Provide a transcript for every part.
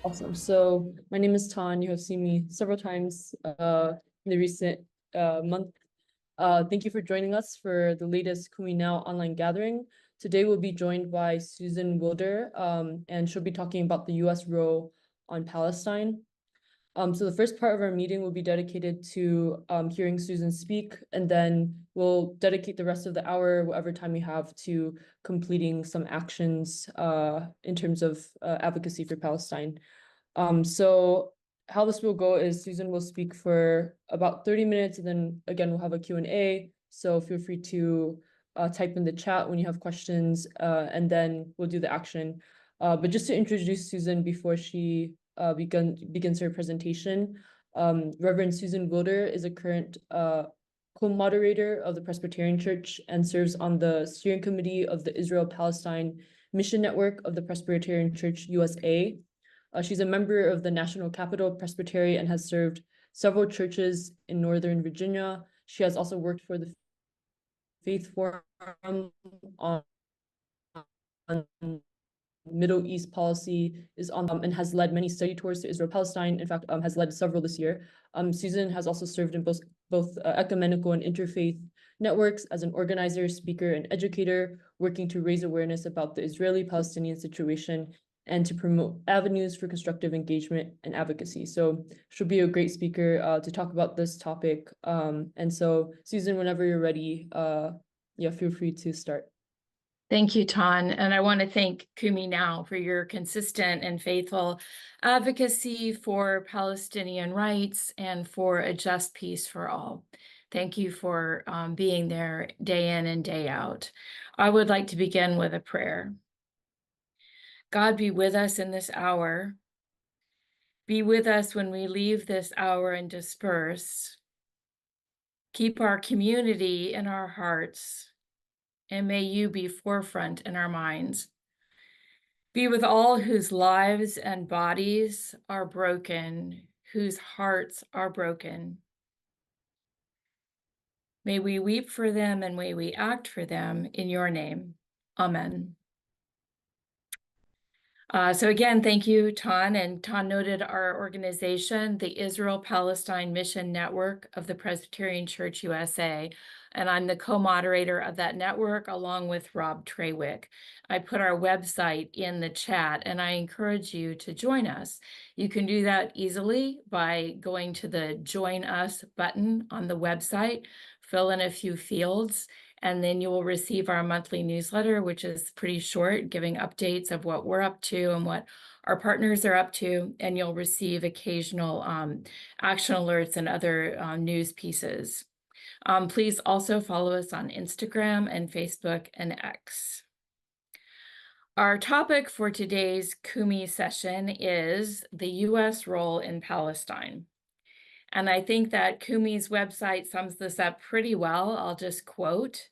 Awesome. So my name is Tan. You have seen me several times in the recent month. Thank you for joining us for the latest Kumi Now online gathering. Today we'll be joined by Susan Wilder, and she'll be talking about the U.S. role on Palestine. So the first part of our meeting will be dedicated to hearing Susan speak, and then we'll dedicate the rest of the hour, whatever time we have, to completing some actions in terms of advocacy for Palestine. So how this will go is Susan will speak for about 30 minutes, and then again, we'll have a Q&A. So feel free to type in the chat when you have questions, and then we'll do the action. But just to introduce Susan before she begins her presentation, Reverend Susan Wilder is a current co-moderator of the Presbyterian Church and serves on the steering committee of the Israel-Palestine Mission Network of the Presbyterian Church USA. She's a member of the National Capital Presbytery and has served several churches in Northern Virginia. She has also worked for the Faith Forum on Middle East policy, is on and has led many study tours to Israel Palestine. In fact, has led several this year. Susan has also served in both ecumenical and interfaith networks as an organizer, speaker, and educator, working to raise awareness about the Israeli-Palestinian situation and to promote avenues for constructive engagement and advocacy. So she'll be a great speaker to talk about this topic. And so, Susan, whenever you're ready, yeah, feel free to start. Thank you, Tan. And I want to thank Kumi Now for your consistent and faithful advocacy for Palestinian rights and for a just peace for all. Thank you for being there day in and day out. I would like to begin with a prayer. God, be with us in this hour. Be with us when we leave this hour and disperse. Keep our community in our hearts, and may you be forefront in our minds. Be with all whose lives and bodies are broken, whose hearts are broken. May we weep for them and may we act for them in your name. Amen. So again, thank you, Tan. And Tan noted our organization, the Israel-Palestine Mission Network of the Presbyterian Church USA. And I'm the co-moderator of that network along with Rob Trawick. I put our website in the chat and I encourage you to join us. You can do that easily by going to the Join Us button on the website, fill in a few fields, and then you will receive our monthly newsletter, which is pretty short, giving updates of what we're up to and what our partners are up to. And you'll receive occasional action alerts and other news pieces. Please also follow us on Instagram and Facebook and X. Our topic for today's Kumi session is the U.S. role in Palestine. And I think that Kumi's website sums this up pretty well. I'll just quote,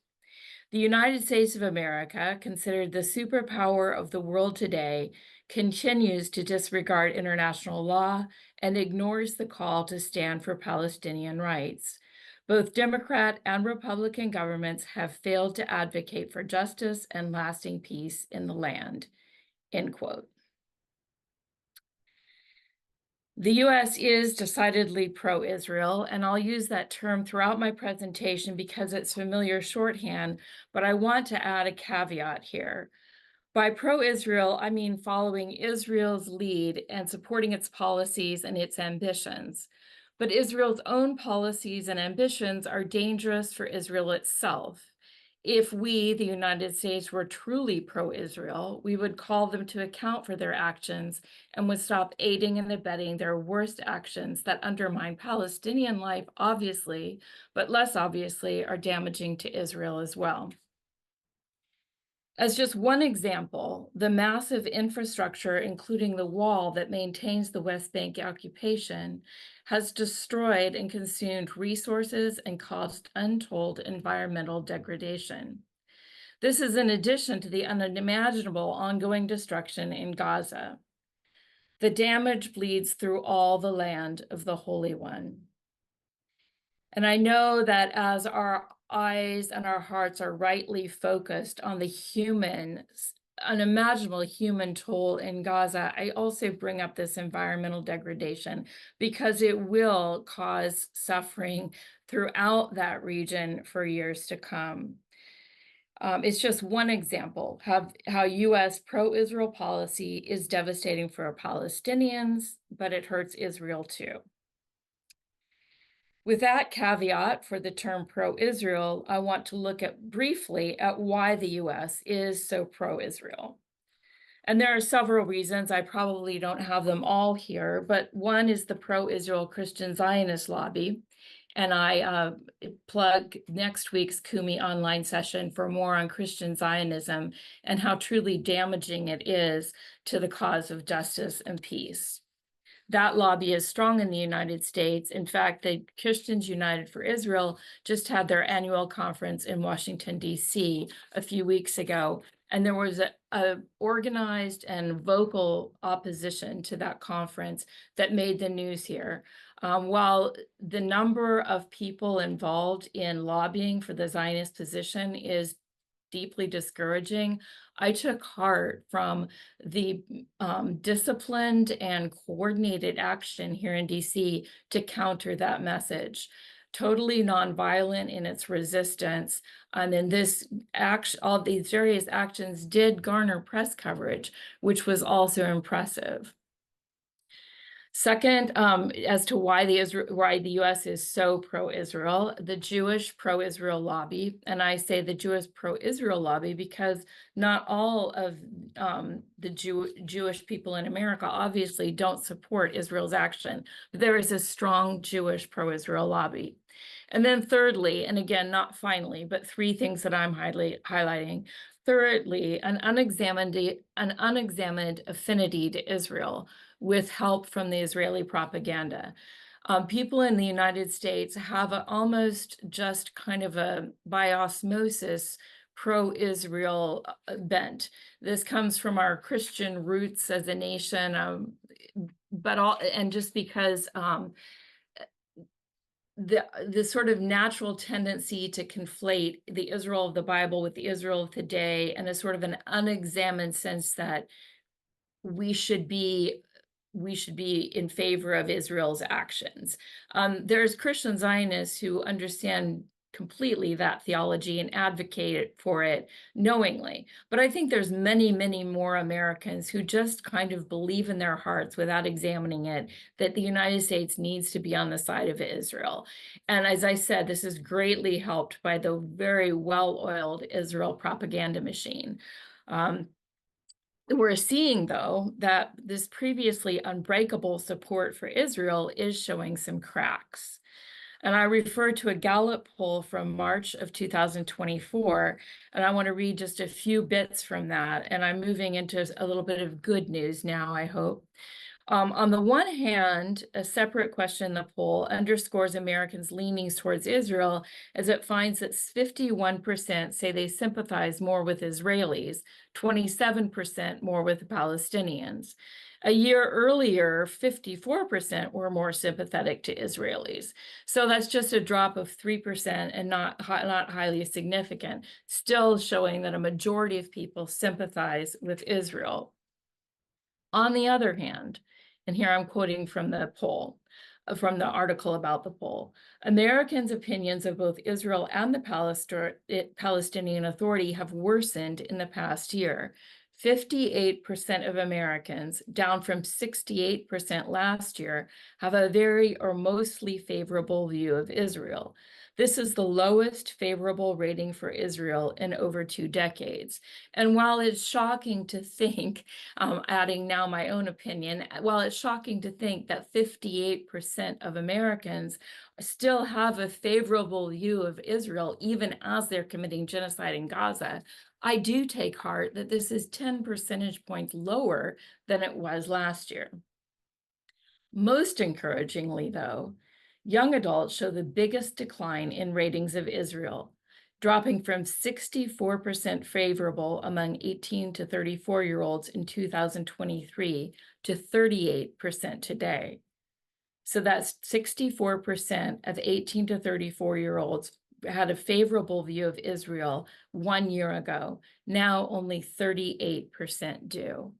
"The United States of America, considered the superpower of the world today, continues to disregard international law and ignores the call to stand for Palestinian rights. Both Democrat and Republican governments have failed to advocate for justice and lasting peace in the land." End quote. The U.S. is decidedly pro-Israel, and I'll use that term throughout my presentation because it's familiar shorthand, but I want to add a caveat here. By pro-Israel, I mean following Israel's lead and supporting its policies and its ambitions. But Israel's own policies and ambitions are dangerous for Israel itself. If we, the United States, were truly pro-Israel, we would call them to account for their actions and would stop aiding and abetting their worst actions that undermine Palestinian life, obviously, but less obviously are damaging to Israel as well. As just one example, the massive infrastructure, including the wall that maintains the West Bank occupation, has destroyed and consumed resources and caused untold environmental degradation. This is in addition to the unimaginable ongoing destruction in Gaza. The damage bleeds through all the land of the Holy One. And I know that as our eyes and our hearts are rightly focused on the human unimaginable human toll in Gaza, I also bring up this environmental degradation because it will cause suffering throughout that region for years to come. It's just one example of how U.S. pro-Israel policy is devastating for Palestinians, but it hurts Israel too. With that caveat for the term pro-Israel, I want to look at briefly at why the U.S. is so pro-Israel. And there are several reasons. I probably don't have them all here, but one is the pro-Israel Christian Zionist lobby. And I plug next week's Kumi online session for more on Christian Zionism and how truly damaging it is to the cause of justice and peace. That lobby is strong in the United States. In fact, the Christians United for Israel just had their annual conference in Washington, D.C. a few weeks ago, and there was a organized and vocal opposition to that conference that made the news here. While the number of people involved in lobbying for the Zionist position is deeply discouraging, I took heart from the disciplined and coordinated action here in DC to counter that message. Totally nonviolent in its resistance. And then this action, all these various actions did garner press coverage, which was also impressive. Second, as to why the U.S. is so pro-Israel, the Jewish pro-Israel lobby, and I say the Jewish pro-Israel lobby because not all of the Jewish people in America obviously don't support Israel's action, but there is a strong Jewish pro-Israel lobby. And then thirdly, and again, not finally, but three things that I'm highlighting. Thirdly, an unexamined affinity to Israel, with help from the Israeli propaganda. People in the United States have almost just kind of a by osmosis pro-Israel bent. This comes from our Christian roots as a nation, and just because the sort of natural tendency to conflate the Israel of the Bible with the Israel of today, and a sort of an unexamined sense that we should be in favor of Israel's actions. There's Christian Zionists who understand completely that theology and advocate for it knowingly. But I think there's many, many more Americans who just kind of believe in their hearts without examining it, that the United States needs to be on the side of Israel. And as I said, this is greatly helped by the very well-oiled Israel propaganda machine. We're seeing, though, that this previously unbreakable support for Israel is showing some cracks. And I refer to a Gallup poll from March of 2024, and I want to read just a few bits from that. And I'm moving into a little bit of good news now, I hope. On the one hand, a separate question in the poll underscores Americans' leanings towards Israel, as it finds that 51% say they sympathize more with Israelis, 27% more with Palestinians. A year earlier, 54% were more sympathetic to Israelis. So that's just a drop of 3% and not highly significant, still showing that a majority of people sympathize with Israel. On the other hand, and here I'm quoting from the poll, from the article about the poll, Americans' opinions of both Israel and the Palestinian Authority have worsened in the past year. 58% of Americans, down from 68% last year, have a very or mostly favorable view of Israel. This is the lowest favorable rating for Israel in over 2 decades. And while it's shocking to think, adding now my own opinion, while it's shocking to think that 58% of Americans still have a favorable view of Israel, even as they're committing genocide in Gaza, I do take heart that this is 10 percentage points lower than it was last year. Most encouragingly, though, young adults show the biggest decline in ratings of Israel, dropping from 64% favorable among 18 to 34-year-olds in 2023 to 38% today. So that's 64% of 18 to 34-year-olds had a favorable view of Israel 1 year ago. Now only 38% do.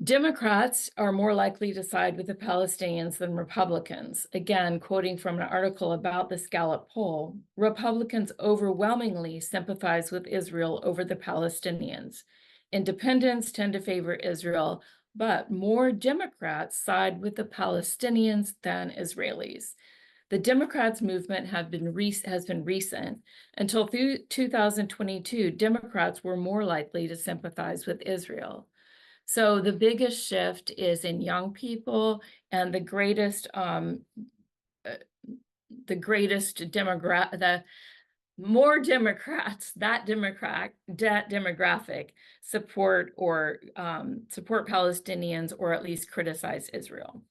Democrats are more likely to side with the Palestinians than Republicans. Again, quoting from an article about this Gallup poll, Republicans overwhelmingly sympathize with Israel over the Palestinians. Independents tend to favor Israel, but more Democrats side with the Palestinians than Israelis. The Democrats' movement has been recent. Until 2022, Democrats were more likely to sympathize with Israel. So the biggest shift is in young people, and the more Democrats, that demographic support Palestinians, or at least criticize Israel.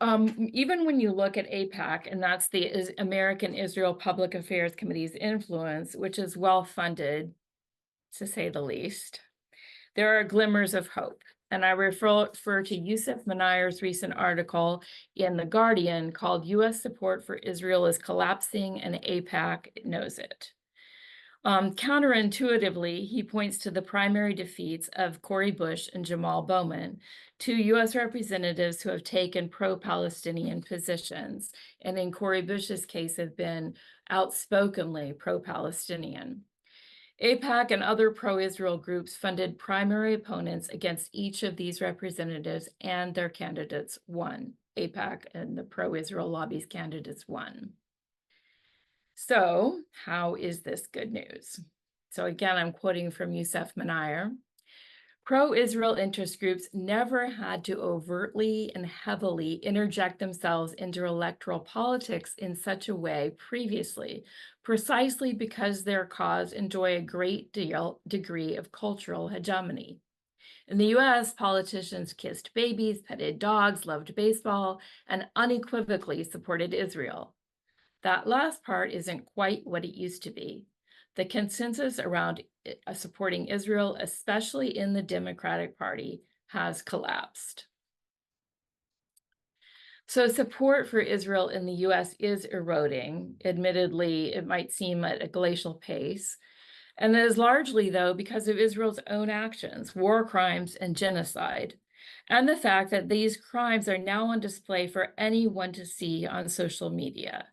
Even when you look at AIPAC, and that's the American Israel Public Affairs Committee's influence, which is well funded, to say the least, there are glimmers of hope. And I refer to Yusuf Manayer's recent article in The Guardian called "U.S. Support for Israel is Collapsing and AIPAC Knows It." Counterintuitively, he points to the primary defeats of Cori Bush and Jamal Bowman, two U.S. representatives who have taken pro-Palestinian positions, and in Cori Bush's case have been outspokenly pro-Palestinian. AIPAC and other pro-Israel groups funded primary opponents against each of these representatives, and their candidates won. AIPAC and the pro-Israel lobby's candidates won. So how is this good news? So again, I'm quoting from Yusuf Manayer. Pro-Israel interest groups never had to overtly and heavily interject themselves into electoral politics in such a way previously, precisely because their cause enjoy a great degree of cultural hegemony. In the US, politicians kissed babies, petted dogs, loved baseball, and unequivocally supported Israel. That last part isn't quite what it used to be. The consensus around supporting Israel, especially in the Democratic Party, has collapsed. So support for Israel in the US is eroding. Admittedly, it might seem at a glacial pace. And that is largely, though, because of Israel's own actions, war crimes, and genocide, and the fact that these crimes are now on display for anyone to see on social media.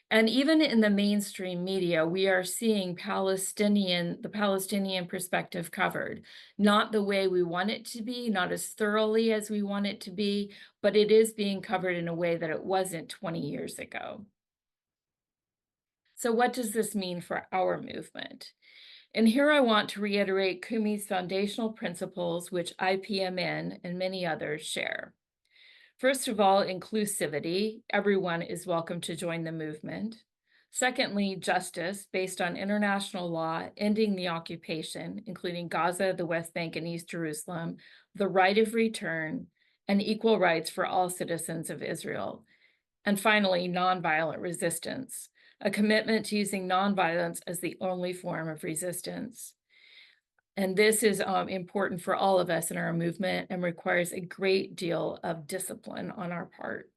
And even in the mainstream media, we are seeing the Palestinian perspective covered, not the way we want it to be, not as thoroughly as we want it to be, but it is being covered in a way that it wasn't 20 years ago. So what does this mean for our movement? And here I want to reiterate Kumi's foundational principles, which IPMN and many others share. First of all, inclusivity. Everyone is welcome to join the movement. Secondly, justice based on international law, ending the occupation, including Gaza, the West Bank, and East Jerusalem, the right of return, and equal rights for all citizens of Israel. And finally, nonviolent resistance, a commitment to using nonviolence as the only form of resistance. And this is important for all of us in our movement and requires a great deal of discipline on our part.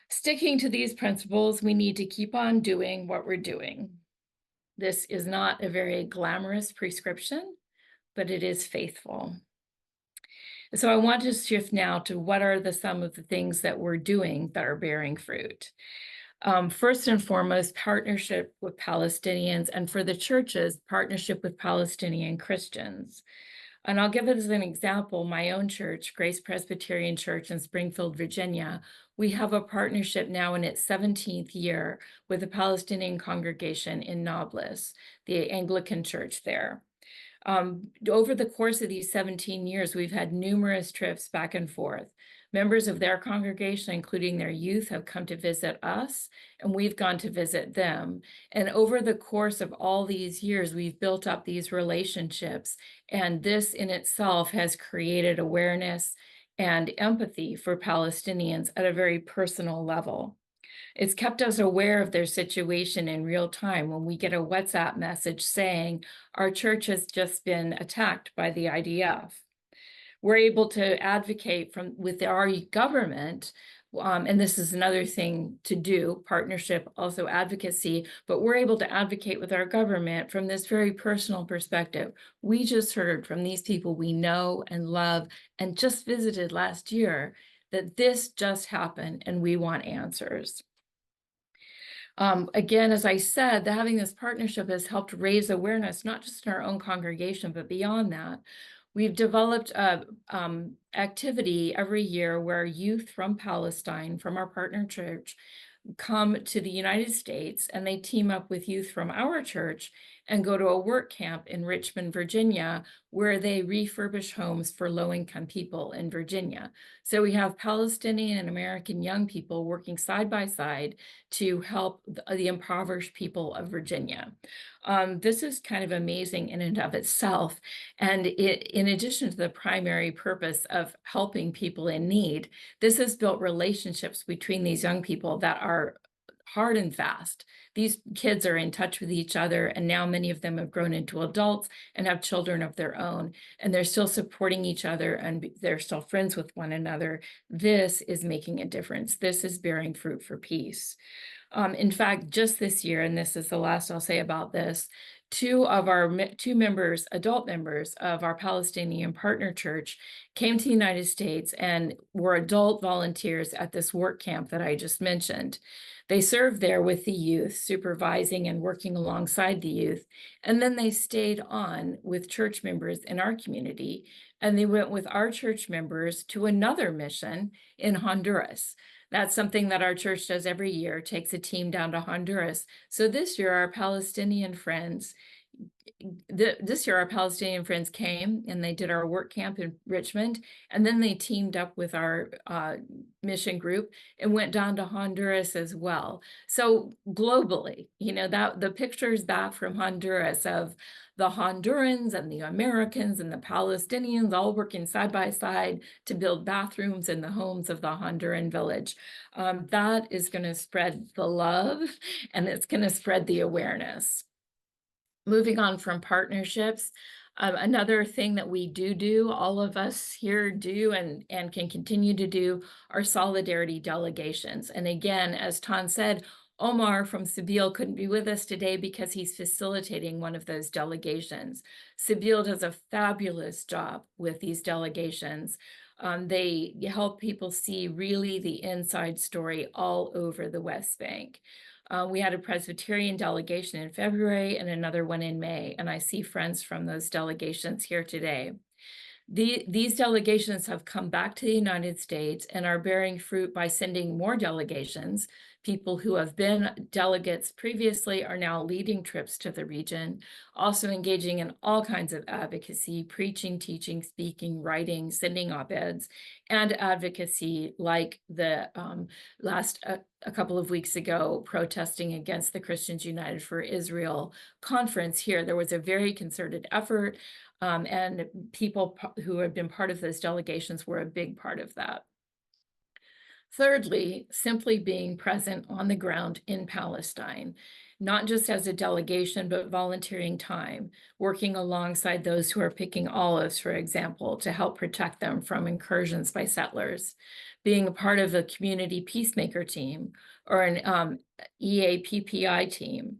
Sticking to these principles, we need to keep on doing what we're doing. This is not a very glamorous prescription, but it is faithful. So I want to shift now to what are some of the things that we're doing that are bearing fruit. First and foremost, partnership with Palestinians, and for the churches, partnership with Palestinian Christians. And I'll give it as an example, my own church, Grace Presbyterian Church in Springfield, Virginia. We have a partnership now in its 17th year with the Palestinian congregation in Nablus, the Anglican church there. Over the course of these 17 years, we've had numerous trips back and forth. Members of their congregation, including their youth, have come to visit us, and we've gone to visit them. And over the course of all these years, we've built up these relationships, and this in itself has created awareness and empathy for Palestinians at a very personal level. It's kept us aware of their situation in real time when we get a WhatsApp message saying our church has just been attacked by the IDF. We're able to advocate with our government And this is another thing to do, partnership, also advocacy, but we're able to advocate with our government from this very personal perspective. We just heard from these people we know and love and just visited last year that this just happened and we want answers. Again, as I said, having this partnership has helped raise awareness, not just in our own congregation, but beyond that. We've developed a activity every year where youth from Palestine, from our partner church, come to the United States, and they team up with youth from our church and go to a work camp in Richmond, Virginia, where they refurbish homes for low-income people in Virginia. So we have Palestinian and American young people working side by side to help the impoverished people of Virginia. This is kind of amazing in and of itself. And in addition to the primary purpose of helping people in need, this has built relationships between these young people that are hard and fast. These kids are in touch with each other, and now many of them have grown into adults and have children of their own, and they're still supporting each other and they're still friends with one another. This is making a difference. This is bearing fruit for peace. In fact, just this year, and this is the last I'll say about this, two members, adult members of our Palestinian partner church came to the United States and were adult volunteers at this work camp that I just mentioned. They served there with the youth, supervising and working alongside the youth. And then they stayed on with church members in our community, and they went with our church members to another mission in Honduras. That's something that our church does every year, takes a team down to Honduras. So this year, our Palestinian friends came and they did our work camp in Richmond, and then they teamed up with our mission group and went down to Honduras as well. So globally, that the pictures back from Honduras of the Hondurans and the Americans and the Palestinians all working side by side to build bathrooms in the homes of the Honduran village. That is going to spread the love, and it's going to spread the awareness. Moving on from partnerships, another thing that we do, all of us here do and can continue to do, are solidarity delegations. And again, as Tan said, Omar from Sabeel couldn't be with us today because he's facilitating one of those delegations. Sabeel does a fabulous job with these delegations. They help people see really the inside story all over the West Bank. We had a Presbyterian delegation in February and another one in May, and I see friends from those delegations here today. These delegations have come back to the United States and are bearing fruit by sending more delegations. People who have been delegates previously are now leading trips to the region, also engaging in all kinds of advocacy, preaching, teaching, speaking, writing, sending op-eds, and advocacy like the a couple of weeks ago, protesting against the Christians United for Israel conference here. There was a very concerted effort, and people who had been part of those delegations were a big part of that. Thirdly, simply being present on the ground in Palestine, not just as a delegation, but volunteering time, working alongside those who are picking olives, for example, to help protect them from incursions by settlers, being a part of a community peacemaker team or an EAPPI team,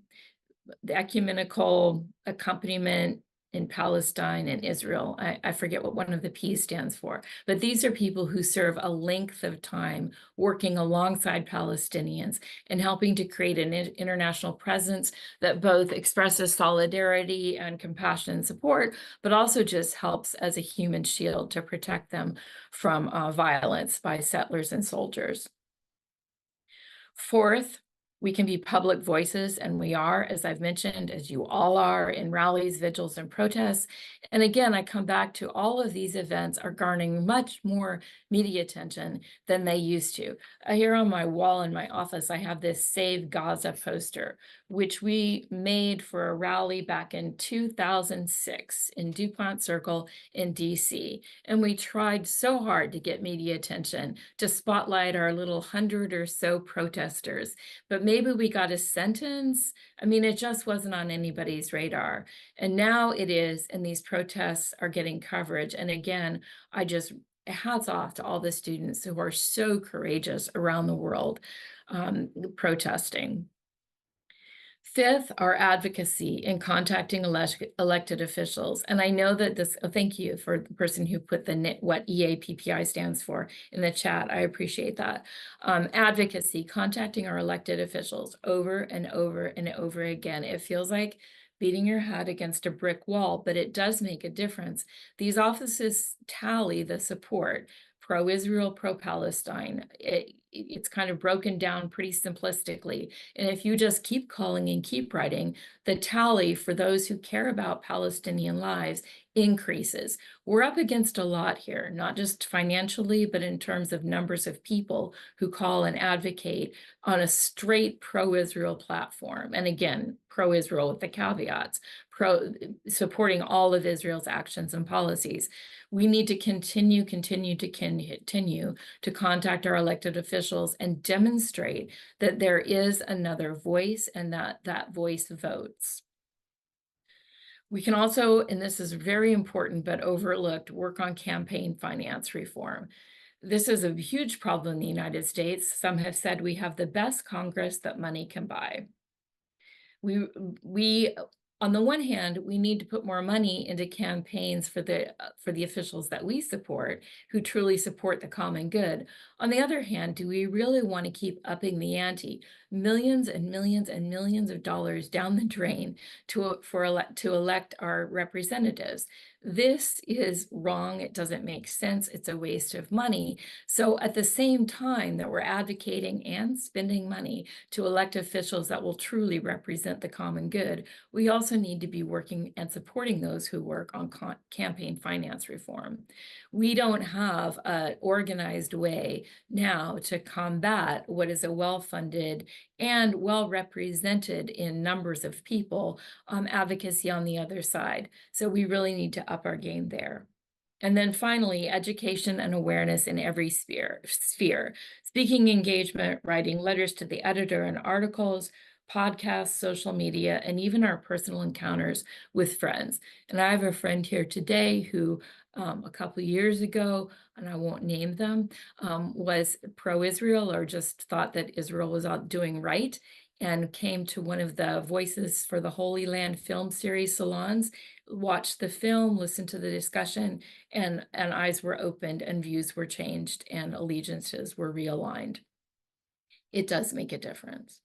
the ecumenical accompaniment in Palestine and Israel. I forget what one of the P's stands for, but these are people who serve a length of time working alongside Palestinians and helping to create an international presence that both expresses solidarity and compassion and support, but also just helps as a human shield to protect them from violence by settlers and soldiers. Fourth, we can be public voices, and we are, as I've mentioned, as you all are, in rallies, vigils, and protests. And again, I come back to all of these events are garnering much more media attention than they used to. Here on my wall in my office, I have this Save Gaza poster, which we made for a rally back in 2006 in DuPont Circle in DC. And we tried so hard to get media attention to spotlight our little 100 or so protesters. But maybe we got a sentence. I mean, it just wasn't on anybody's radar. And now it is, and these protests are getting coverage. And again, I just hats off to all the students who are so courageous around the world protesting. Fifth, our advocacy in contacting elected officials. And I know that this, thank you for the person who put what EAPPI stands for in the chat. I appreciate that. Advocacy, contacting our elected officials over and over and over again. It feels like beating your head against a brick wall, but it does make a difference. These offices tally the support, pro-Israel, pro-Palestine. It's kind of broken down pretty simplistically. And if you just keep calling and keep writing, the tally for those who care about Palestinian lives increases. We're up against a lot here, not just financially, but in terms of numbers of people who call and advocate on a straight pro-Israel platform. And again, pro-Israel with the caveats, supporting all of Israel's actions and policies. We need to continue to contact our elected officials and demonstrate that there is another voice and that voice votes. We can also, and this is very important but overlooked, work on campaign finance reform. This is a huge problem in the United States. Some have said we have the best Congress that money can buy. We on the one hand, we need to put more money into campaigns for the officials that we support, who truly support the common good. On the other hand, do we really want to keep upping the ante, millions and millions and millions of dollars down the drain to elect our representatives? This is wrong. It doesn't make sense. It's a waste of money. So at the same time that we're advocating and spending money to elect officials that will truly represent the common good, we also need to be working and supporting those who work on campaign finance reform. We don't have an organized way now to combat what is a well-funded and well-represented in numbers of people advocacy on the other side. So we really need to up our game there. And then finally, education and awareness in every sphere. Speaking engagement, writing letters to the editor and articles, podcasts, social media, and even our personal encounters with friends. And I have a friend here today who a couple of years ago, and I won't name them, was pro-Israel or just thought that Israel was doing right, and came to one of the Voices for the Holy Land film series salons, watched the film, listened to the discussion, and eyes were opened and views were changed and allegiances were realigned. It does make a difference.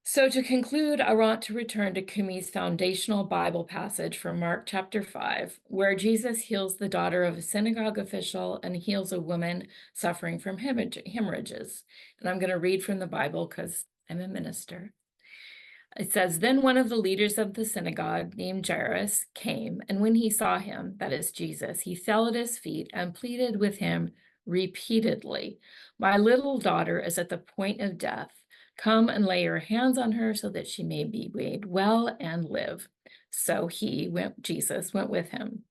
So to conclude, I want to return to Kumi's foundational Bible passage from Mark chapter 5, where Jesus heals the daughter of a synagogue official and heals a woman suffering from hemorrhages. And I'm going to read from the Bible because I'm a minister. It says, "Then one of the leaders of the synagogue named Jairus came, and when he saw him, that is Jesus, he fell at his feet and pleaded with him repeatedly, 'My little daughter is at the point of death. Come and lay your hands on her so that she may be made well and live.' So Jesus went with him.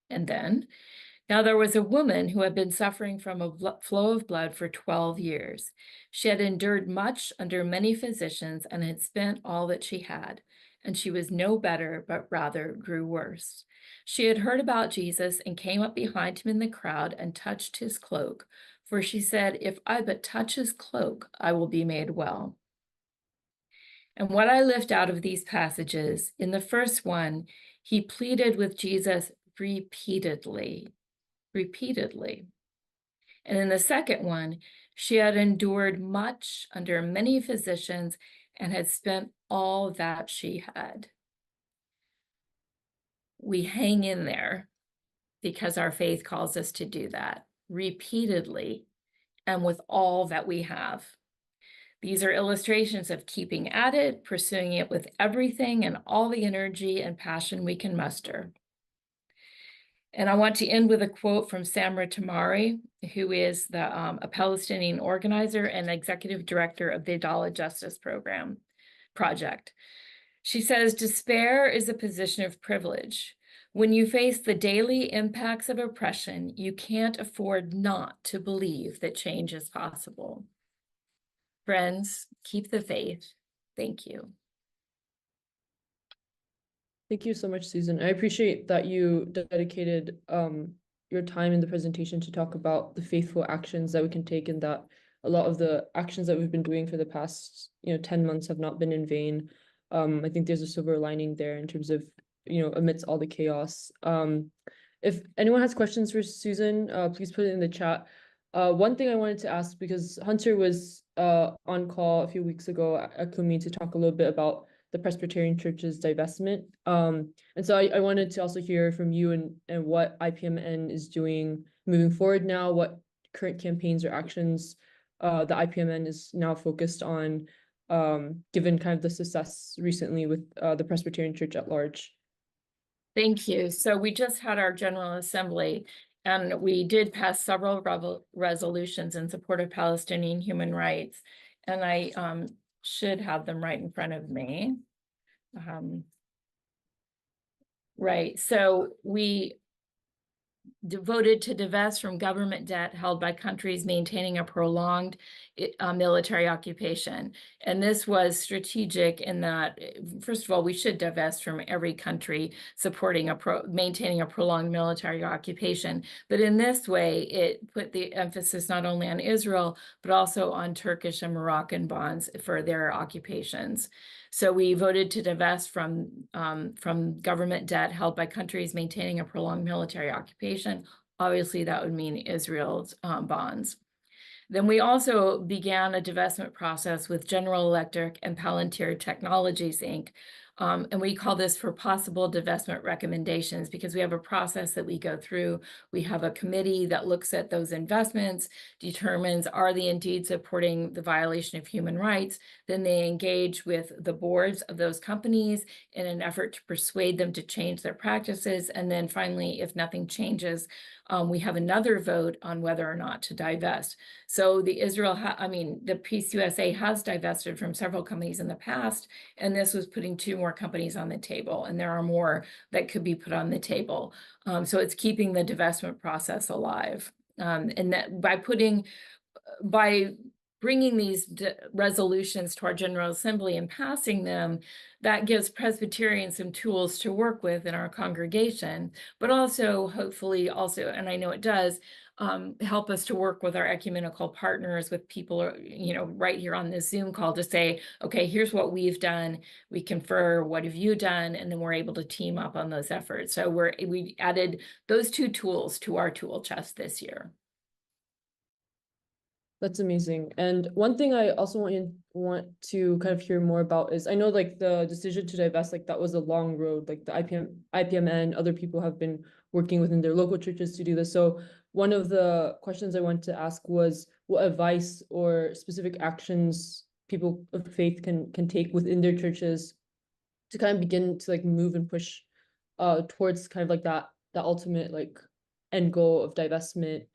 And then, now there was a woman who had been suffering from a flow of blood for 12 years. She had endured much under many physicians and had spent all that she had, and she was no better, but rather grew worse. She had heard about Jesus and came up behind him in the crowd and touched his cloak, for she said, 'If I but touch his cloak, I will be made well.' And what I lift out of these passages, in the first one, he pleaded with Jesus repeatedly. And in the second one, she had endured much under many physicians and had spent all that she had. We hang in there because our faith calls us to do that repeatedly and with all that we have. These are illustrations of keeping at it, pursuing it with everything and all the energy and passion we can muster. And I want to end with a quote from Samra Tamari, who is a Palestinian organizer and executive director of the Adala Justice Project. She says, "Despair is a position of privilege. When you face the daily impacts of oppression, you can't afford not to believe that change is possible." Friends, keep the faith. Thank you. Thank you so much, Susan. I appreciate that you dedicated your time in the presentation to talk about the faithful actions that we can take, and that a lot of the actions that we've been doing for the past, 10 months have not been in vain. I think there's a silver lining there in terms of, amidst all the chaos. If anyone has questions for Susan, please put it in the chat. One thing I wanted to ask, because Hunter was on call a few weeks ago at Kumi to talk a little bit about the Presbyterian Church's divestment. And so I wanted to also hear from you and what IPMN is doing moving forward now, what current campaigns or actions the IPMN is now focused on, given kind of the success recently with the Presbyterian Church at large. Thank you. So we just had our General Assembly, and we did pass several resolutions in support of Palestinian human rights. And I should have them right in front of me. Right. So we voted to divest from government debt held by countries maintaining a prolonged military occupation. And this was strategic in that, first of all, we should divest from every country supporting maintaining a prolonged military occupation. But in this way, it put the emphasis not only on Israel, but also on Turkish and Moroccan bonds for their occupations. So we voted to divest from government debt held by countries maintaining a prolonged military occupation. Obviously, that would mean Israel's bonds. Then we also began a divestment process with General Electric and Palantir Technologies, Inc. And we call this for possible divestment recommendations because we have a process that we go through. We have a committee that looks at those investments, determines are they indeed supporting the violation of human rights. Then they engage with the boards of those companies in an effort to persuade them to change their practices. And then finally, if nothing changes, we have another vote on whether or not to divest. So the Peace USA has divested from several companies in the past, and this was putting 2 more companies on the table, and there are more that could be put on the table. So it's keeping the divestment process alive. And that by bringing these resolutions to our General Assembly and passing them, that gives Presbyterians some tools to work with in our congregation, but also hopefully also, and I know it does, help us to work with our ecumenical partners, with people, right here on this Zoom call to say, okay, here's what we've done. We confer, what have you done? And then we're able to team up on those efforts. So we added those 2 tools to our tool chest this year. That's amazing. And one thing I also want to kind of hear more about is, I know like the decision to divest, like that was a long road, like the IPMN, other people have been working within their local churches to do this. So one of the questions I wanted to ask was what advice or specific actions people of faith can take within their churches to kind of begin to like move and push towards kind of like that ultimate like end goal of divestment.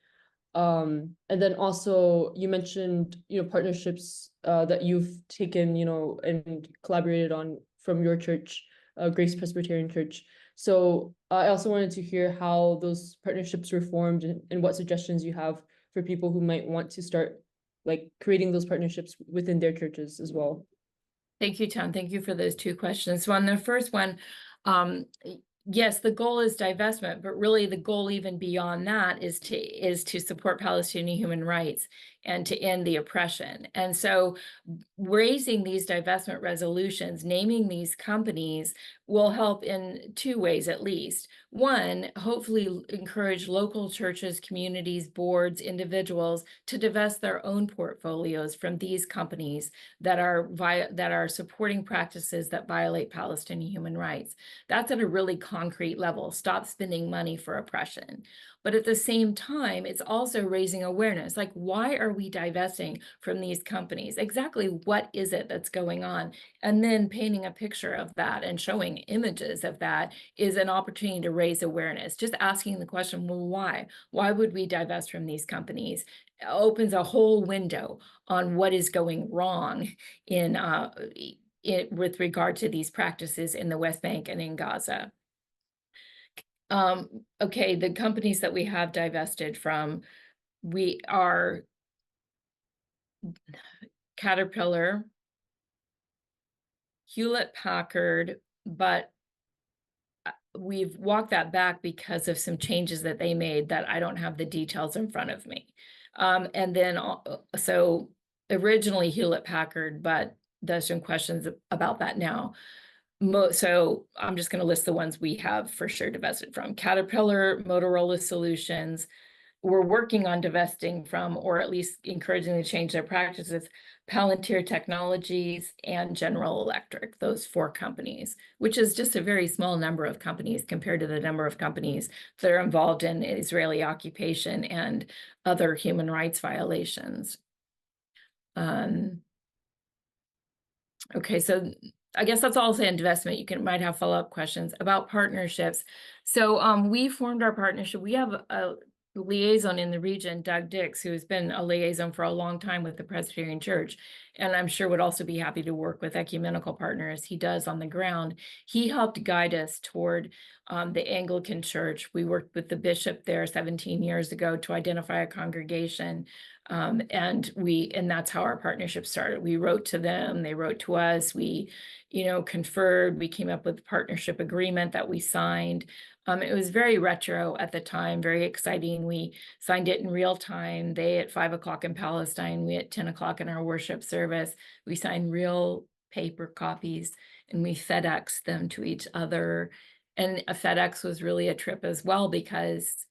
And then also you mentioned, partnerships that you've taken, and collaborated on from your church, Grace Presbyterian Church. So I also wanted to hear how those partnerships were formed, and what suggestions you have for people who might want to start like creating those partnerships within their churches as well. Thank you, Tom. Thank you for those 2 questions. So on the first one, yes, the goal is divestment, but really the goal even beyond that is to support Palestinian human rights and to end the oppression. And so raising these divestment resolutions, naming these companies, will help in 2 ways at least. One, hopefully encourage local churches, communities, boards, individuals to divest their own portfolios from these companies that are supporting practices that violate Palestinian human rights. That's at a really concrete level. Stop spending money for oppression. But at the same time, it's also raising awareness. Like, why are we divesting from these companies? Exactly what is it that's going on? And then painting a picture of that and showing images of that is an opportunity to raise awareness. Just asking the question, well, why? Why would we divest from these companies? It opens a whole window on what is going wrong with regard to these practices in the West Bank and in Gaza. Okay, the companies that we have divested from, we are Caterpillar, Hewlett Packard, but we've walked that back because of some changes that they made that I don't have the details in front of me. And then, so originally Hewlett Packard, but there's some questions about that now. So I'm just going to list the ones we have for sure divested from: Caterpillar, Motorola Solutions. We're working on divesting from, or at least encouraging to change their practices, Palantir Technologies and General Electric, those 4 companies, which is just a very small number of companies compared to the number of companies that are involved in Israeli occupation and other human rights violations. Okay, so I guess that's all I'll say on divestment. You might have follow-up questions about partnerships. So we formed our partnership. We have a liaison in the region, Doug Dix, who's been a liaison for a long time with the Presbyterian Church, and I'm sure would also be happy to work with ecumenical partners. He does on the ground. He helped guide us toward the Anglican Church. We worked with the bishop there 17 years ago to identify a congregation. And that's how our partnership started. We wrote to them, they wrote to us, we, conferred, we came up with a partnership agreement that we signed. It was very retro at the time, very exciting. We signed it in real time. They at 5 o'clock in Palestine, we at 10 o'clock in our worship service. We signed real paper copies and we FedExed them to each other. And a FedEx was really a trip as well, because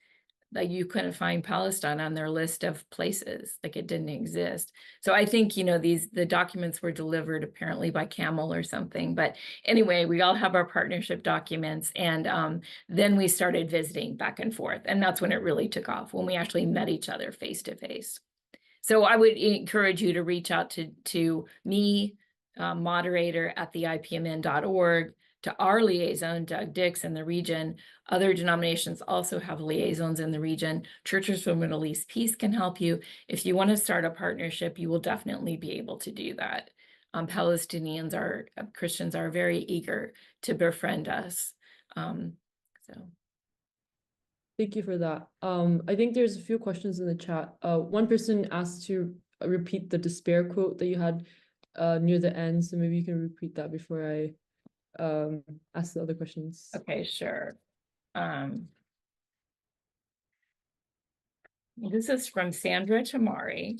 you couldn't find Palestine on their list of places, like it didn't exist. So I think, the documents were delivered apparently by camel or something. But anyway, we all have our partnership documents, and then we started visiting back and forth. And that's when it really took off, when we actually met each other face to face. So I would encourage you to reach out to me, moderator at the IPMN.org, to our liaison, Doug Dix, in the region. Other denominations also have liaisons in the region. Churches for Middle East Peace can help you. If you want to start a partnership, you will definitely be able to do that. Christians are very eager to befriend us. Thank you for that. I think there's a few questions in the chat. One person asked to repeat the despair quote that you had near the end, so maybe you can repeat that before I ask the other questions. Okay, sure. This is from Sandra Tamari.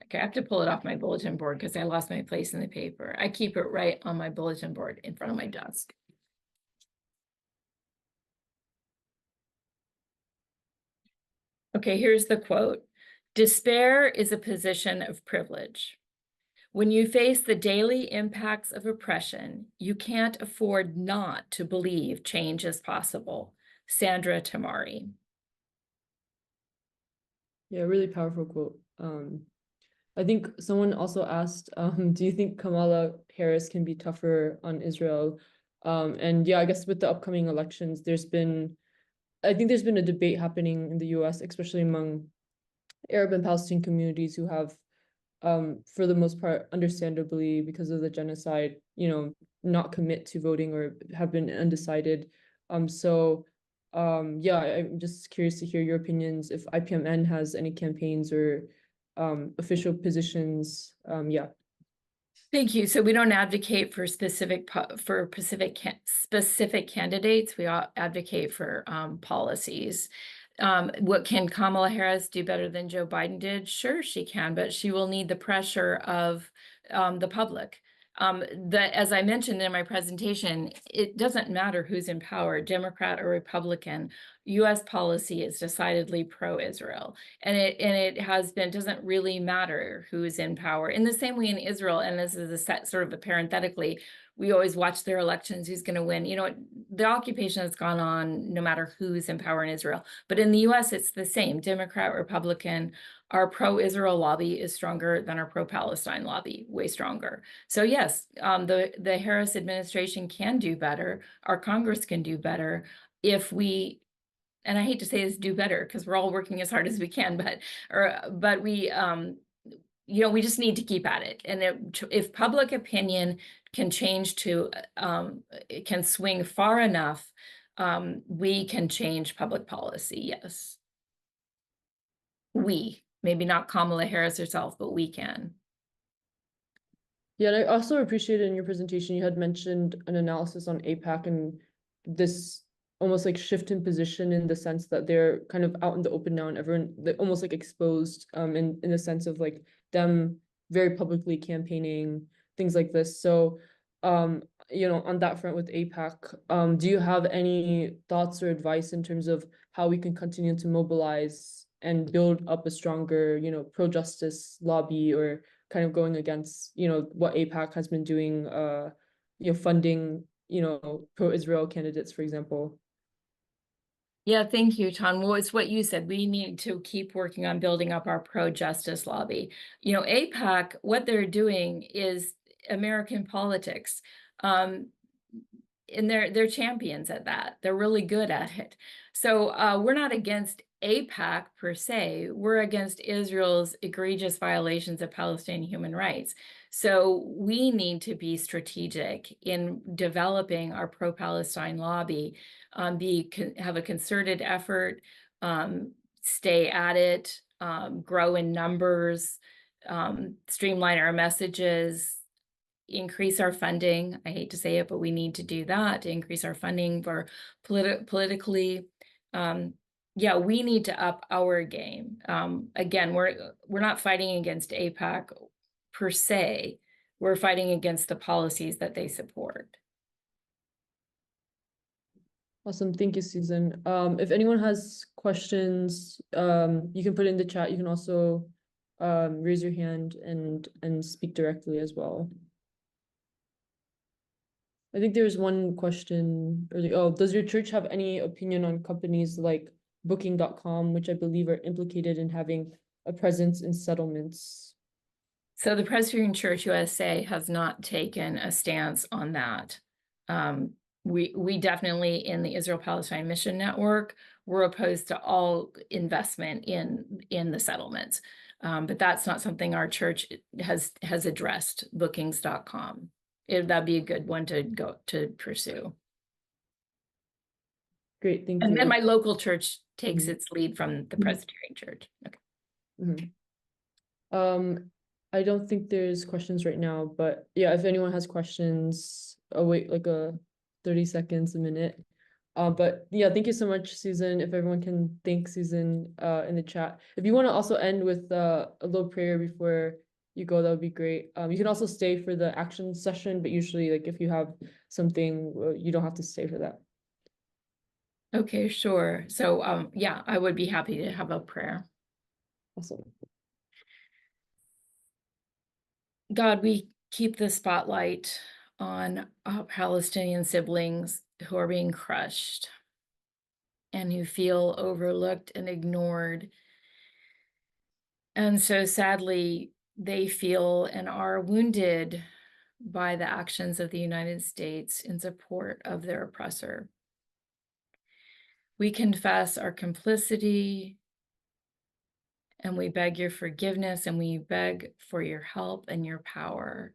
Okay, I have to pull it off my bulletin board because I lost my place in the paper. I keep it right on my bulletin board in front of my desk. Okay, here's the quote. Despair is a position of privilege. When you face the daily impacts of oppression, you can't afford not to believe change is possible. Sandra Tamari. Yeah, really powerful quote. I think someone also asked, do you think Kamala Harris can be tougher on Israel? And yeah, I guess with the upcoming elections, I think there's been a debate happening in the US, especially among Arab and Palestinian communities who have, for the most part, understandably, because of the genocide, not commit to voting or have been undecided. Yeah, I'm just curious to hear your opinions, if IPMN has any campaigns or official positions. Yeah. Thank you. So we don't advocate for specific candidates. We advocate for policies. What can Kamala Harris do better than Joe Biden did? Sure, she can, but she will need the pressure of the public. As I mentioned in my presentation, it doesn't matter who's in power, Democrat or Republican. U.S. policy is decidedly pro-Israel, and it has been. Doesn't really matter who is in power. In the same way in Israel, and this is sort of parenthetically, we always watch their elections. Who's going to win? The occupation has gone on no matter who's in power in Israel. But in the U.S., it's the same. Democrat, Republican. Our pro-Israel lobby is stronger than our pro-Palestine lobby, way stronger. So yes, the Harris administration can do better. Our Congress can do better if we, and I hate to say this, do better, because we're all working as hard as we can, but we, we just need to keep at it. And if public opinion can change it can swing far enough, we can change public policy, yes. Maybe not Kamala Harris herself, but we can. Yeah, and I also appreciated in your presentation, you had mentioned an analysis on APAC and this almost like shift in position in the sense that they're kind of out in the open now and everyone they're almost like exposed in the sense of like them very publicly campaigning, things like this. So on that front with APAC, do you have any thoughts or advice in terms of how we can continue to mobilize and build up a stronger, pro-justice lobby or kind of going against, what APAC has been doing, funding, pro-Israel candidates, for example. Yeah, thank you, Tom. Well, it's what you said. We need to keep working on building up our pro-justice lobby. APAC, what they're doing is American politics. And they're champions at that. They're really good at it. So we're not against APAC per se. We're against Israel's egregious violations of Palestinian human rights. So we need to be strategic in developing our pro-Palestine lobby, have a concerted effort, stay at it, grow in numbers, streamline our messages, increase our funding. I hate to say it, but we need to do that to increase our funding for politically. Yeah, we need to up our game. Again, we're not fighting against APAC per se. We're fighting against the policies that they support. Awesome. Thank you, Susan. If anyone has questions, you can put it in the chat. You can also raise your hand and speak directly as well. I think there's one question earlier. Oh, does your church have any opinion on companies like Booking.com, which I believe are implicated in having a presence in settlements? So the Presbyterian Church USA has not taken a stance on that. We definitely, in the Israel-Palestine Mission Network, we're opposed to all investment in the settlements. But that's not something our church has addressed, bookings.com. That'd be a good one to pursue. Great, thank you. And then my local church takes its lead from the Presbyterian Church. Okay. I don't think there's questions right now, but yeah, if anyone has questions, I'll wait like 30 seconds, a minute. But yeah, thank you so much, Susan. If everyone can thank Susan in the chat. If you want to also end with a little prayer before you go, that would be great. You can also stay for the action session, but usually like if you have something, you don't have to stay for that. Okay, sure. So yeah, I would be happy to have a prayer. Awesome. God, we keep the spotlight on Palestinian siblings who are being crushed and who feel overlooked and ignored. And so sadly, they feel and are wounded by the actions of the United States in support of their oppressor. We confess our complicity and we beg your forgiveness and we beg for your help and your power,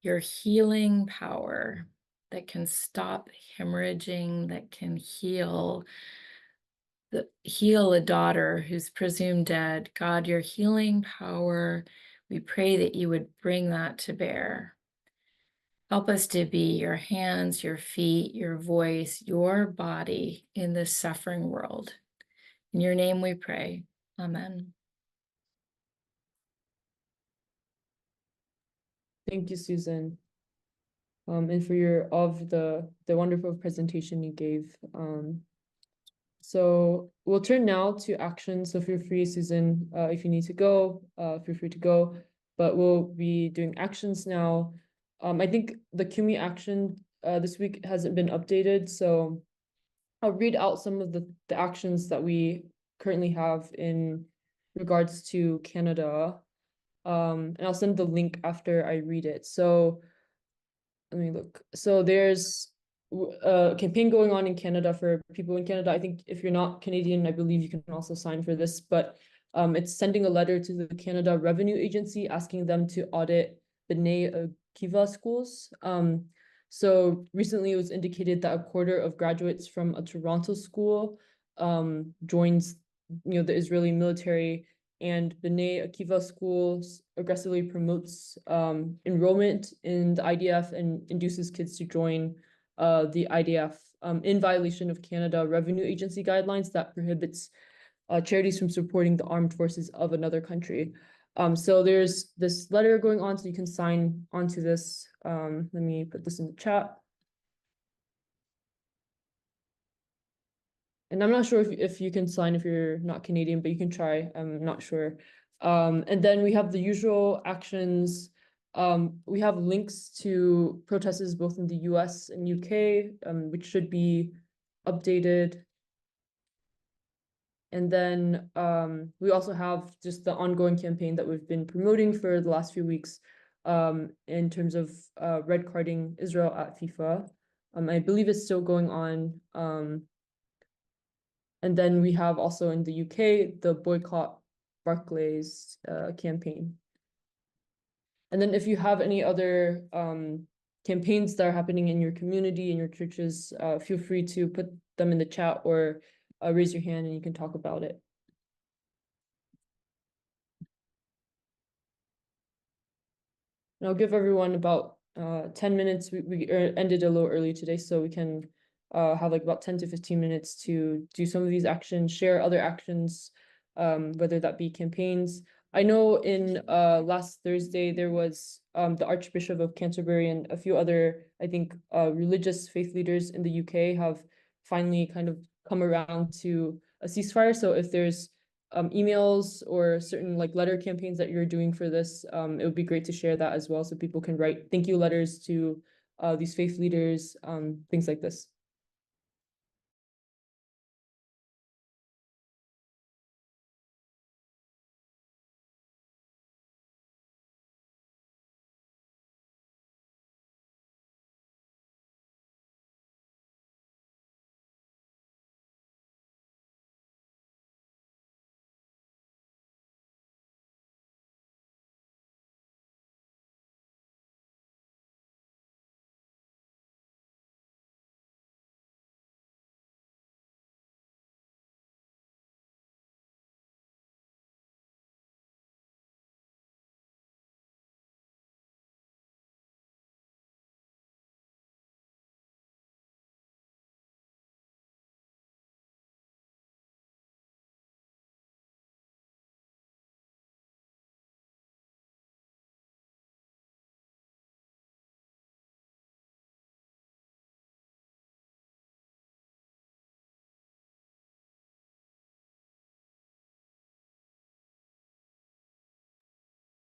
your healing power that can stop hemorrhaging, that can heal a daughter who's presumed dead. God, your healing power, we pray that you would bring that to bear. Help us to be your hands, your feet, your voice, your body in this suffering world. In your name we pray. Amen. Thank you, Susan. And for the wonderful presentation you gave. So we'll turn now to action. So feel free, Susan, if you need to go, feel free to go. But we'll be doing actions now. I think the Kumi action this week hasn't been updated, so I'll read out some of the actions that we currently have in regards to Canada. And I'll send the link after I read it. So let me look. So there's a campaign going on in Canada for people in Canada. I think if you're not Canadian, I believe you can also sign for this, but it's sending a letter to the Canada Revenue Agency asking them to audit B'nai Akiva schools. So recently it was indicated that a quarter of graduates from a Toronto school joins, the Israeli military, and B'nai Akiva schools aggressively promotes enrollment in the IDF and induces kids to join the IDF in violation of Canada Revenue Agency guidelines that prohibits charities from supporting the armed forces of another country. So there's this letter going on, so you can sign onto this. Let me put this in the chat. And I'm not sure if you can sign if you're not Canadian, but you can try. I'm not sure. And then we have the usual actions. We have links to protests both in the US and UK, which should be updated. And then we also have just the ongoing campaign that we've been promoting for the last few weeks in terms of red carding Israel at FIFA. I believe it's still going on. And then we have also in the UK, the Boycott Barclays campaign. And then if you have any other campaigns that are happening in your community, in your churches, feel free to put them in the chat or raise your hand and you can talk about it. And I'll give everyone about 10 minutes. We ended a little early today, so we can have like about 10 to 15 minutes to do some of these actions, share other actions, whether that be campaigns. I know in last Thursday, there was the Archbishop of Canterbury and a few other, I think, religious faith leaders in the UK have finally kind of come around to a ceasefire. So if there's emails or certain like letter campaigns that you're doing for this, it would be great to share that as well so people can write thank you letters to these faith leaders, things like this.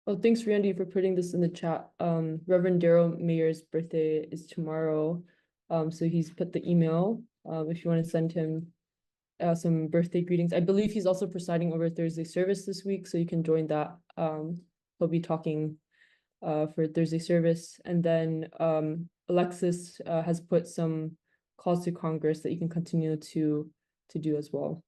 Oh, thanks, Randy, for putting this in the chat. Reverend Daryl Mayer's birthday is tomorrow. So he's put the email if you want to send him some birthday greetings. I believe he's also presiding over Thursday service this week, so you can join that. He'll be talking for Thursday service. And then Alexis has put some calls to Congress that you can continue to do as well.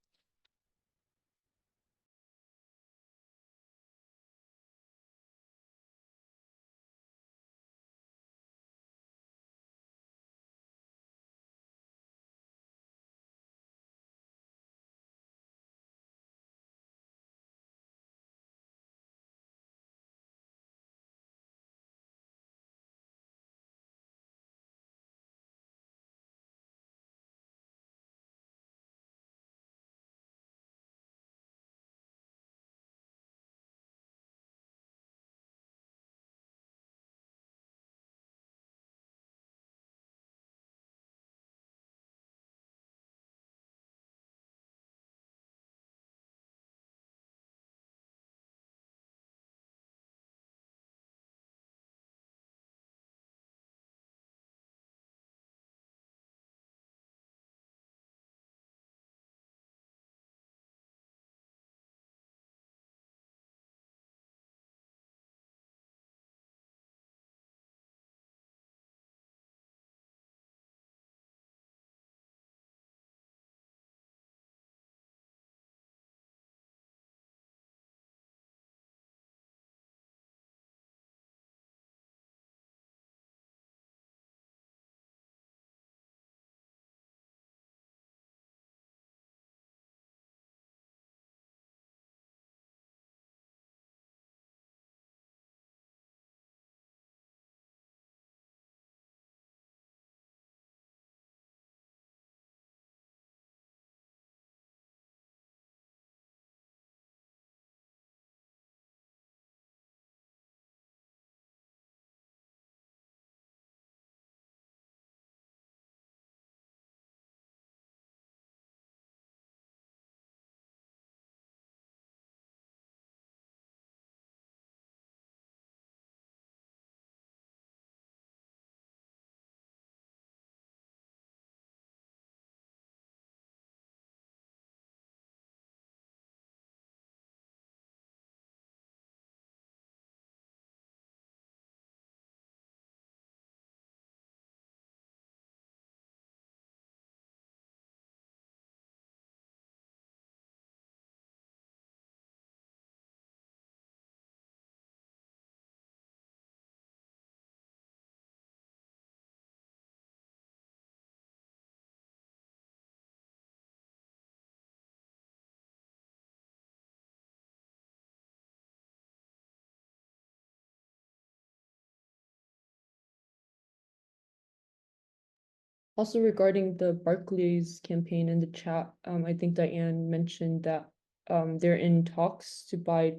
Also regarding the Barclays campaign in the chat, I think Diane mentioned that they're in talks to buy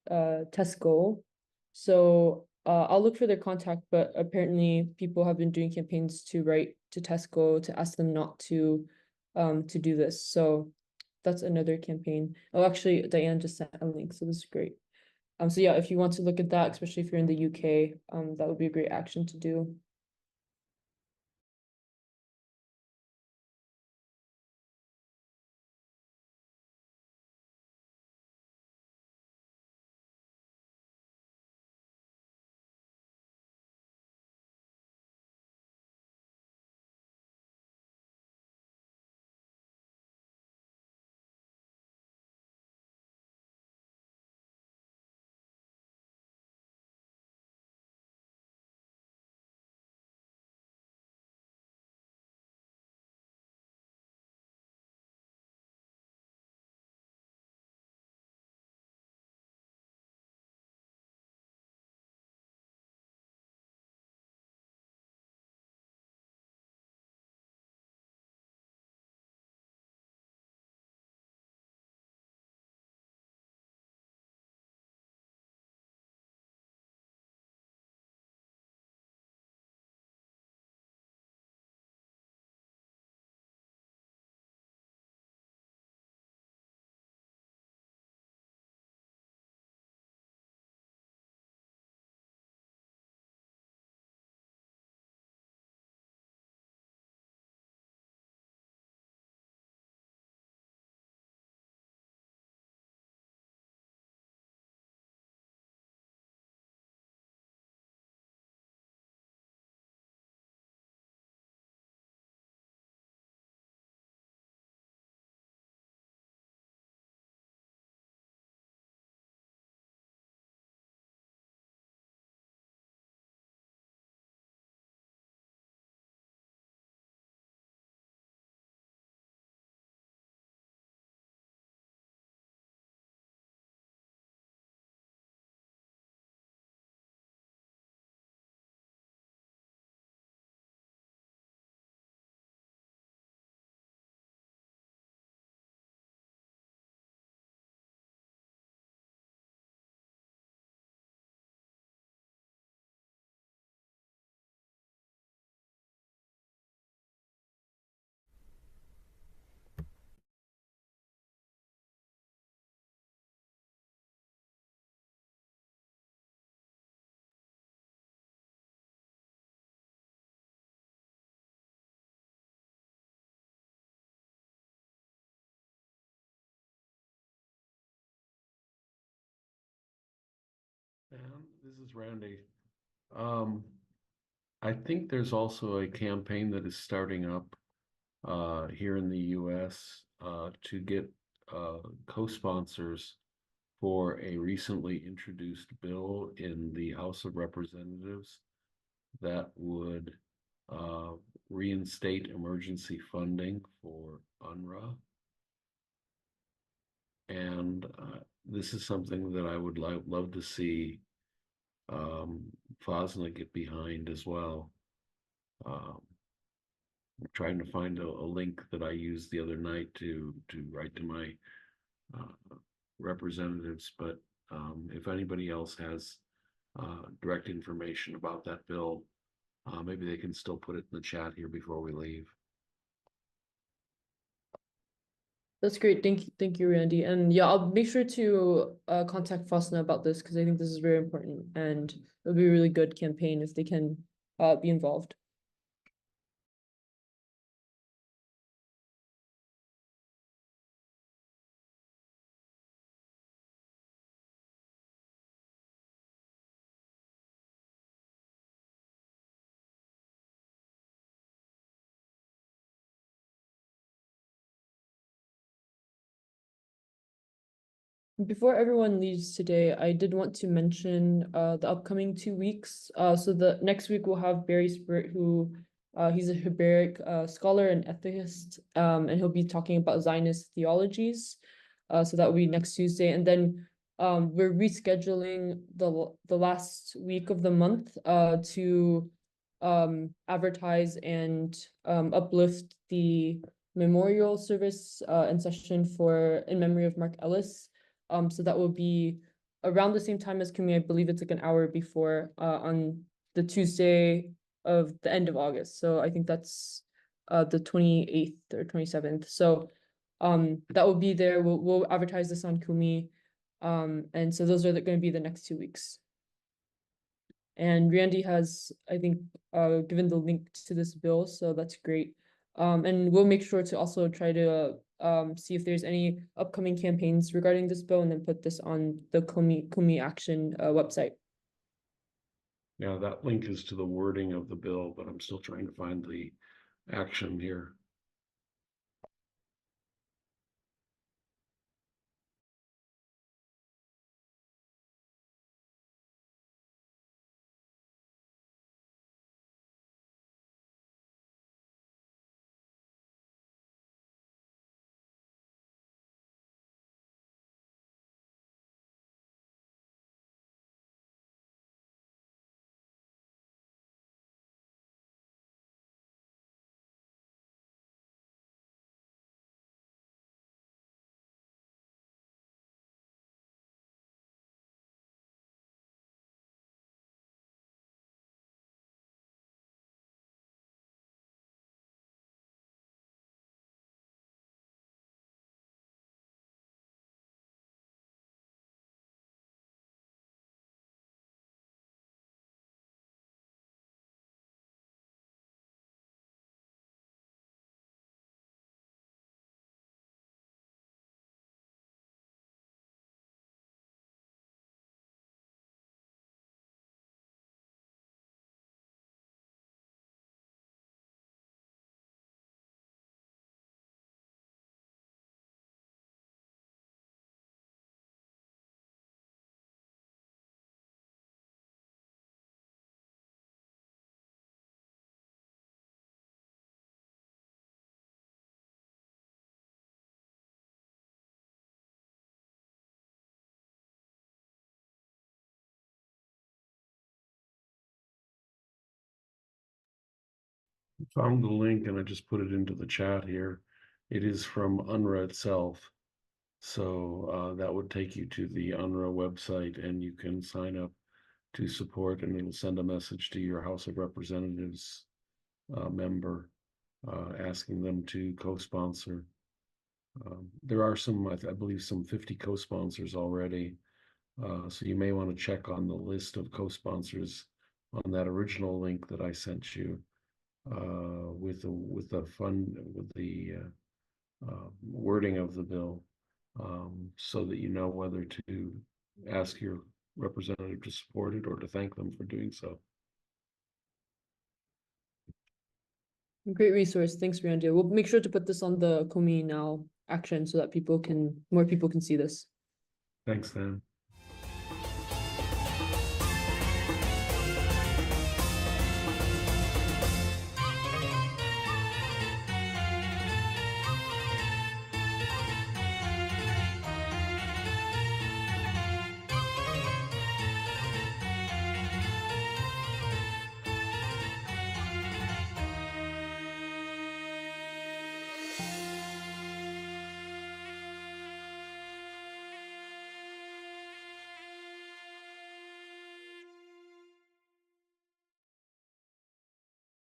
Tesco. So I'll look for their contact, but apparently people have been doing campaigns to write to Tesco to ask them not to do this. So that's another campaign. Oh, actually, Diane just sent a link, so this is great. So yeah, if you want to look at that, especially if you're in the UK, that would be a great action to do. This is Randy. I think there's also a campaign that is starting up here in the US to get co-sponsors for a recently introduced bill in the House of Representatives that would reinstate emergency funding for UNRWA. And this is something that I would love to see Fosna get behind as well. I'm trying to find a link that I used the other night to write to my representatives, but if anybody else has direct information about that bill, maybe they can still put it in the chat here before we leave. That's great. Thank you, Randy. And yeah, I'll make sure to contact Fosna about this because I think this is very important and it'll be a really good campaign if they can be involved. Before everyone leaves today, I did want to mention the upcoming 2 weeks. So the next week we'll have Barry Spirit, who he's a Hebraic scholar and ethicist, and he'll be talking about Zionist theologies. So that will be next Tuesday, and then we're rescheduling the last week of the month to advertise and uplift the memorial service and session in memory of Mark Ellis. So that will be around the same time as Kumi. I believe it's like an hour before on the Tuesday of the end of August. So I think that's the 28th or 27th. So that will be there. We'll advertise this on Kumi. And so those are going to be the next 2 weeks. And Randy has, I think, given the link to this bill, so that's great. And we'll make sure to also try to see if there's any upcoming campaigns regarding this bill, and then put this on the Kumi Action website. Yeah, that link is to the wording of the bill, but I'm still trying to find the action here. Found the link and I just put it into the chat here. It is from UNRWA itself. So that would take you to the UNRWA website and you can sign up to support, and it'll send a message to your House of Representatives member asking them to co-sponsor. There are some, I believe, some 50 co-sponsors already. So you may want to check on the list of co-sponsors on that original link that I sent you with the wording of the bill, so that you know whether to ask your representative to support it or to thank them for doing so. Great resource. Thanks, Randy. We'll make sure to put this on the Kumi Now action so that more people can see this. Thanks, Dan.